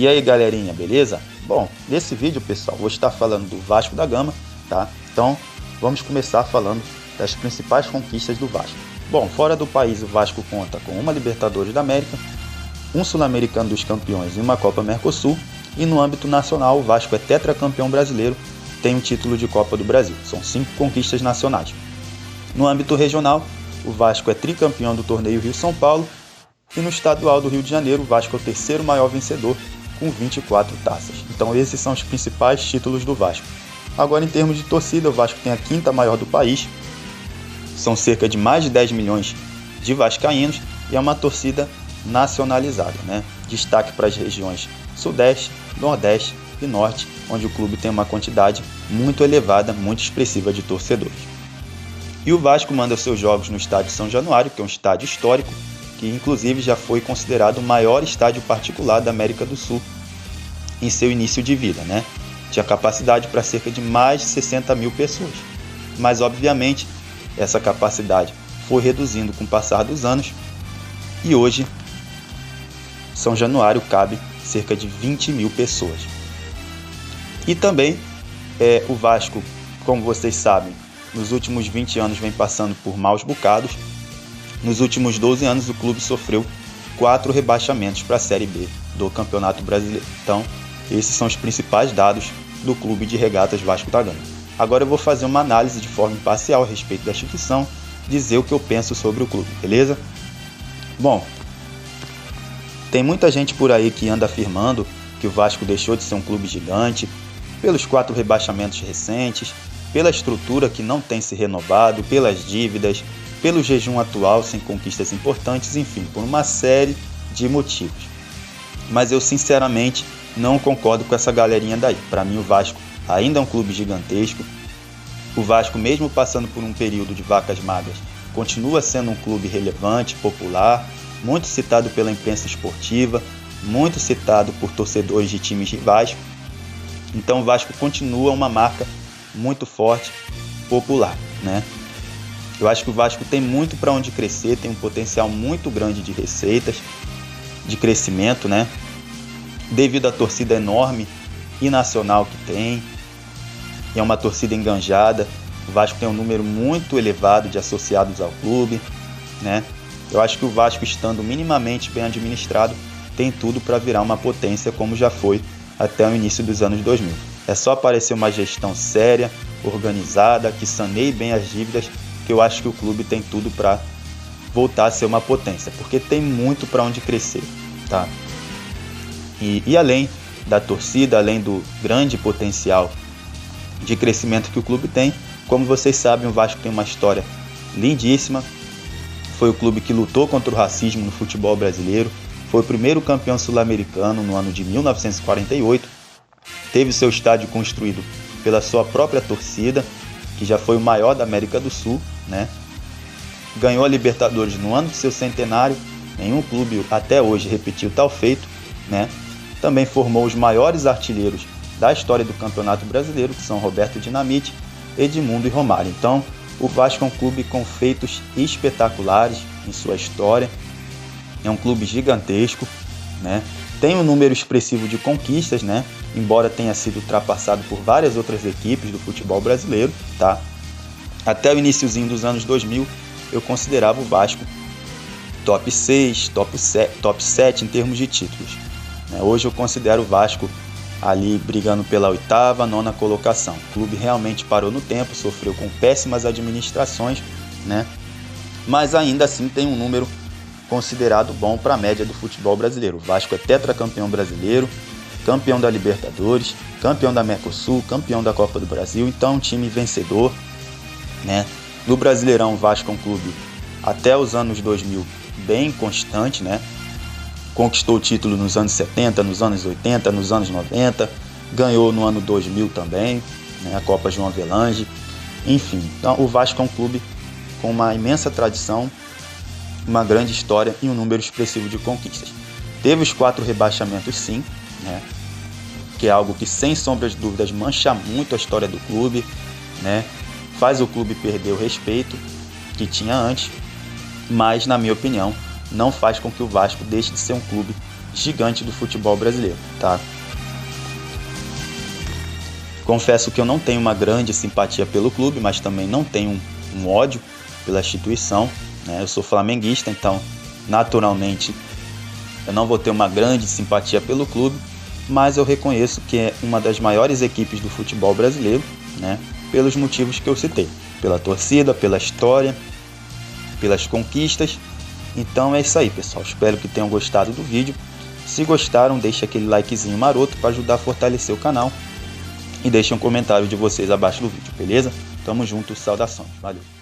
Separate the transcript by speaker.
Speaker 1: E aí galerinha, beleza? Bom, nesse vídeo pessoal, vou estar falando do Vasco da Gama, tá? Então vamos começar falando das principais conquistas do Vasco. Bom, fora do país o Vasco conta com uma Libertadores da América, um Sul-Americano dos Campeões e uma Copa Mercosul. E no âmbito nacional o Vasco é tetracampeão brasileiro, tem um título de Copa do Brasil, são 5 conquistas nacionais. No âmbito regional, o Vasco é tricampeão do torneio Rio-São Paulo e no estadual do Rio de Janeiro o Vasco é o terceiro maior vencedor com 24 taças. Então esses são os principais títulos do Vasco. Agora em termos de torcida, o Vasco tem a quinta maior do país, são cerca de mais de 10 milhões de vascaínos e é uma torcida nacionalizada, né? Destaque para as regiões Sudeste, Nordeste e Norte, onde o clube tem uma quantidade muito elevada, muito expressiva de torcedores. E o Vasco manda seus jogos no estádio São Januário, que é um estádio histórico, que inclusive já foi considerado o maior estádio particular da América do Sul em seu início de vida, né? Tinha capacidade para cerca de mais de 60 mil pessoas. Mas obviamente essa capacidade foi reduzindo com o passar dos anos e hoje São Januário cabe cerca de 20 mil pessoas. E também o Vasco, como vocês sabem, nos últimos 20 anos vem passando por maus bocados. Nos últimos 12 anos o clube sofreu 4 rebaixamentos para a Série B do Campeonato Brasileiro. Então, esses são os principais dados do Clube de Regatas Vasco da Gama. Agora eu vou fazer uma análise de forma imparcial a respeito da instituição, dizer o que eu penso sobre o clube, beleza? Bom, tem muita gente por aí que anda afirmando que o Vasco deixou de ser um clube gigante pelos 4 rebaixamentos recentes, pela estrutura que não tem se renovado, pelas dívidas, pelo jejum atual sem conquistas importantes, enfim, por uma série de motivos. Mas eu sinceramente não concordo com essa galerinha daí. Para mim o Vasco ainda é um clube gigantesco. O Vasco, mesmo passando por um período de vacas magras, continua sendo um clube relevante, popular, muito citado pela imprensa esportiva, muito citado por torcedores de times rivais. Então o Vasco continua uma marca muito forte, popular, né? Eu acho que o Vasco tem muito para onde crescer, tem um potencial muito grande de receitas, de crescimento, né? Devido à torcida enorme e nacional que tem, é uma torcida enganjada. O Vasco tem um número muito elevado de associados ao clube, né? Eu acho que o Vasco, estando minimamente bem administrado, tem tudo para virar uma potência como já foi até o início dos anos 2000. É só aparecer uma gestão séria, organizada, que saneie bem as dívidas, que eu acho que o clube tem tudo para voltar a ser uma potência, porque tem muito para onde crescer, tá? E além da torcida, além do grande potencial de crescimento que o clube tem, como vocês sabem, o Vasco tem uma história lindíssima. Foi o clube que lutou contra o racismo no futebol brasileiro, foi o primeiro campeão sul-americano no ano de 1948, teve seu estádio construído pela sua própria torcida, que já foi o maior da América do Sul, né? Ganhou a Libertadores no ano de seu centenário, nenhum clube até hoje repetiu tal feito, né? Também formou os maiores artilheiros da história do Campeonato Brasileiro, que são Roberto Dinamite, Edmundo e Romário. Então, o Vasco é um clube com feitos espetaculares em sua história, é um clube gigantesco, né? Tem um número expressivo de conquistas, né? Embora tenha sido ultrapassado por várias outras equipes do futebol brasileiro, tá? Até o iniciozinho dos anos 2000, eu considerava o Vasco top 6, top 7 em termos de títulos. Hoje eu considero o Vasco ali brigando pela 8ª, 9ª colocação. O clube realmente parou no tempo, sofreu com péssimas administrações, né? Mas ainda assim tem um número considerado bom para a média do futebol brasileiro. O Vasco é tetracampeão brasileiro, campeão da Libertadores, campeão da Mercosul, campeão da Copa do Brasil, então um time vencedor, né? No Brasileirão, o Vasco é um clube até os anos 2000 bem constante, né? Conquistou o título nos anos 70, nos anos 80, nos anos 90, ganhou no ano 2000 também, né? A Copa João Avelange, enfim. Então o Vasco é um clube com uma imensa tradição, uma grande história e um número expressivo de conquistas. Teve os 4 rebaixamentos sim, né? Que é algo que sem sombra de dúvidas mancha muito a história do clube, né? Faz o clube perder o respeito que tinha antes, mas na minha opinião não faz com que o Vasco deixe de ser um clube gigante do futebol brasileiro, tá? Confesso que eu não tenho uma grande simpatia pelo clube, mas também não tenho um ódio pela instituição, né? Eu sou flamenguista, então naturalmente eu não vou ter uma grande simpatia pelo clube, mas eu reconheço que é uma das maiores equipes do futebol brasileiro, né? Pelos motivos que eu citei, pela torcida, pela história, pelas conquistas. Então é isso aí, pessoal, espero que tenham gostado do vídeo. Se gostaram, deixe aquele likezinho maroto para ajudar a fortalecer o canal. E deixem um comentário de vocês abaixo do vídeo, beleza? Tamo junto, saudações, valeu!